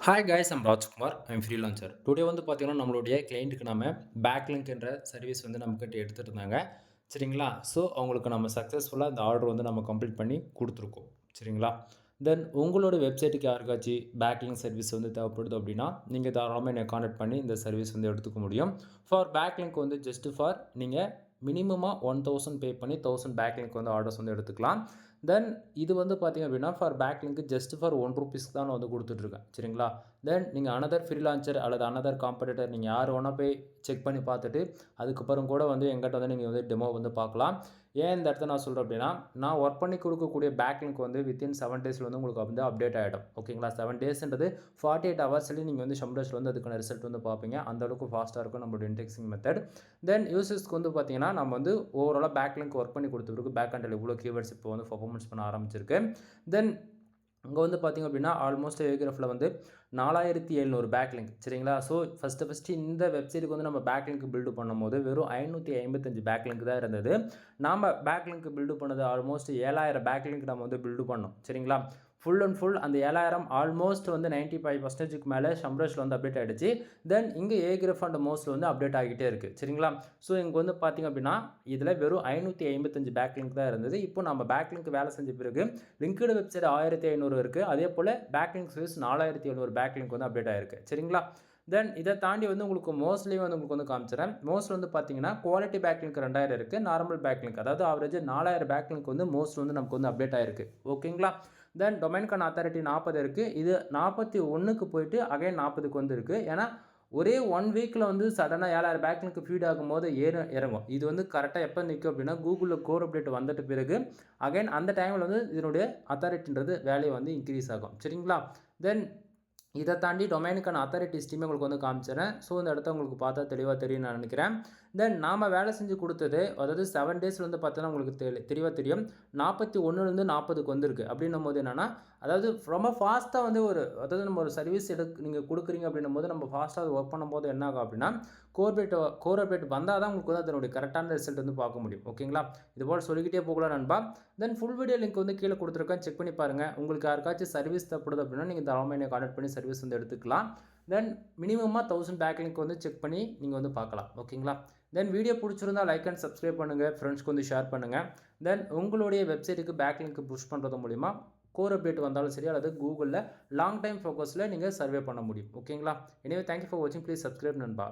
Hi guys I'm Rajkumar I'm freelancer today வந்து பார்த்தீங்கன்னா நம்மளுடைய கிளைண்ட்டுக்கு நம்ம பேக்லிங்க் என்ற சர்வீஸ் வந்து நம்மக்கிட்ட எடுத்துகிட்டு இருந்தாங்க சரிங்களா. ஸோ அவங்களுக்கு நம்ம சக்ஸஸ்ஃபுல்லாக இந்த ஆர்டர் வந்து நம்ம கம்ப்ளீட் பண்ணி கொடுத்துருக்கோம் சரிங்களா. தென் உங்களோட வெப்சைட்டுக்கு யாருக்காச்சும் பேக்லிங்க் சர்வீஸ் வந்து தேவைப்படுது அப்படின்னா நீங்கள் தாராளமாக என்னை காண்டாக்ட் பண்ணி இந்த சர்வீஸ் வந்து எடுத்துக்க முடியும். ஃபார் பேக்லிங்க் வந்து ஜஸ்ட் ஃபார் நீங்கள் மினிமமாக 1000 பே பண்ணி 1000 பேக்லிங்க் வந்து ஆர்டர்ஸ் வந்து எடுத்துக்கலாம். தென் இது வந்து பார்த்திங்க அப்படின்னா ஃபார் பேக்லிங்க்கு ஜஸ்ட் ஃபார் ₹1 தான் நான் வந்து கொடுத்துட்ருக்கேன் சரிங்களா. தென் நீங்கள் அனதர் ஃப்ரீலான்சர் அல்லது அனதர் காம்படிட்டர் நீங்கள் யார் வேணால் போய் செக் பண்ணி பார்த்துட்டு அதுக்கப்புறம் கூட வந்து எங்கிட்ட வந்து நீங்கள் வந்து டெமோ வந்து பார்க்கலாம். ஏன் இந்த இடத்த நான் சொல்கிறேன் அப்படின்னா நான் ஒர்க் பண்ணி கொடுக்கக்கூடிய பேக்லிங்க் வந்து வித்தின் 7 டேஸில் வந்து உங்களுக்கு வந்து அப்டேட் ஆகிடும் ஓகேங்களா. 7 டேஸ்ன்றது 48 ஹவர்ஸ்லேயே நீங்கள் வந்து ஷம்டேஸில் வந்து அதுக்கான ரிசல்ட் வந்து பார்ப்பீங்க. அந்தளவுக்கு ஃபாஸ்ட்டாக இருக்கும் நம்மளோட இண்டெக்ஸிங் மெத்தட். தென் யூசர்ஸ்க்கு வந்து பார்த்தீங்கன்னா நம்ம வந்து ஓவராலாக பேக்லிங்க் ஒர்க் பண்ணி கொடுத்துருக்கு பேக் அண்டில் இவ்வளோ கீவேர்ட்ஸ் இப்போ வந்து பர்ஃபார்மன்ஸ் பண்ண ஆரம்பிச்சிருக்கு. தென் இங்கே வந்து பார்த்திங்க அப்படின்னா ஆல்மோஸ்ட் ஏகிராஃபில் வந்து 4700 பேக்லிங்க் சரிங்களா. ஸோ ஃபஸ்ட்டு இந்த வெப்சைட்டுக்கு வந்து நம்ம பேக்லிங்க் பில்டு பண்ணும்போது வெறும் 555 பேக்லிங்க் தான் இருந்தது. நாம் பேக்லிங்க் பில்டு பண்ணது ஆல்மோஸ்ட் 7000 பேக்லிங்க் நம்ம வந்து பில்டு பண்ணோம் சரிங்களா. ஃபுல் அண்ட் ஃபுல் அந்த 7000 ஆல்மோஸ்ட் வந்து 95% மேலே ஷம்ரஷில் வந்து அப்டேட் ஆகிடுச்சு. தென் இங்கே ஏகிராஃப் அண்ட் மோஸ்ட்டில் வந்து அப்டேட் ஆகிட்டே இருக்குது சரிங்களா. ஸோ இங்கே வந்து பார்த்திங்க அப்படின்னா இதில் வெறும் 555 பேக்லிங்க் தான் இருந்தது. இப்போ நம்ம பேக்லிங்க் வேலை செஞ்ச பிறகு லிங்க்டு வெப்சைட் 1500 இருக்குது. அதே போல் பேக்லிங்க் சர்வீஸ் 4700 பேக்லிங்க் வந்து அப்டேட் ஆகிருக்கு சரிங்களா. தென் இதை தாண்டி வந்து உங்களுக்கு மோஸ்ட்லேயும் வந்து உங்களுக்கு வந்து காமிச்சிடறேன். மோஸ்ட் வந்து பார்த்தீங்கன்னா குவாலிட்டி பேக்லிங்க் 2000 இருக்குது. நார்மல் பேக்லிங்க் அதாவது ஆவரேஜ் 4000 பேக்லிங்க் வந்து மோஸ்ட் வந்து நமக்கு வந்து அப்டேட் ஆகிருக்கு ஓகேங்களா. தென் டொமைன்கான அத்தாரிட்டி 40 இருக்குது. இது 41க்கு போயிட்டு அகைன் 40க்கு வந்து இருக்குது. ஏன்னா ஒரே 1 வீக்கில் வந்து சடனாக 7000 பேக்லிங்க் ஃபீட் ஆகும்போது இறங்கும். இது வந்து கரெக்டாக எப்போ நிற்கும் அப்படின்னா கூகுளில் கோர் அப்டேட் வந்துட்ட பிறகு அகைன் அந்த டைமில் வந்து இதனுடைய அத்தாரிட்டின்றது வேலையை வந்து இன்க்ரீஸ் ஆகும் சரிங்களா. தென் இதை தாண்டி டொமைனுக்கான அத்தாரிட்டிஸ்ட்டையுமே உங்களுக்கு வந்து காமிச்சிடறேன். ஸோ இந்த இடத்த உங்களுக்கு பார்த்தா தெளிவாக தெரியும் நான் நினைக்கிறேன். தென் நாம் வேலை செஞ்சு கொடுத்தது அதாவது 7 டேஸில் வந்து பார்த்தோன்னா உங்களுக்கு தெளிவாக தெரியும் 41லேருந்து 40க்கு வந்திருக்கு. அப்படின்னும் போது என்னென்னா அதாவது ரொம்ப ஃபாஸ்ட்டாக வந்து அதாவது நம்ம ஒரு சர்வீஸ் நீங்கள் கொடுக்குறீங்க அப்படின்னும் போது நம்ம ஃபாஸ்ட்டாக ஒர்க் பண்ணும்போது என்ன ஆகும் அப்படின்னா கோர் அப்டேட் வந்தால் தான் உங்களுக்கு வந்து அதனுடைய கரெக்டான ரிசல்ட் வந்து பார்க்க முடியும் ஓகேங்களா. இதுபோல் சொல்லிக்கிட்டே போகலாம் நண்பா. தென் ஃபுல் வீடியோ லிங்க் வந்து கீழே கொடுத்துருக்கேன், செக் பண்ணி பாருங்கள். உங்களுக்கு யாருக்காச்சும் சர்வீஸ் தேவைப்படுது அப்படின்னா நீங்கள் தாராளமாக என்னை கான்டாக்ட் பண்ணி சர்வீஸ் வந்து எடுத்துக்கலாம். தென் மினிமமாக 1000 பேக்லிங்க் வந்து செக் பண்ணி நீங்கள் வந்து பார்க்கலாம் ஓகேங்களா. தென் வீடியோ பிடிச்சிருந்தா லைக் அண்ட் சப்ஸ்கிரைப் பண்ணுங்கள், ஃப்ரெண்ட்ஸ்க்கு வந்து ஷேர் பண்ணுங்கள். தென் உங்களுடைய வெப்சைட்டுக்கு பேக்லிங்க் புஷ் பண்ணுறது மூலிமா கோர் அப்டேட் வந்தாலும் சரி அல்லது கூகுளில் லாங் டைம் ஃபோக்கஸில் நீங்கள் சர்வே பண்ண முடியும் ஓகேங்களா. எனவே தேங்க்யூ ஃபார் வாட்சிங், ப்ளீஸ் சப்ஸ்கிரைப் நண்பா.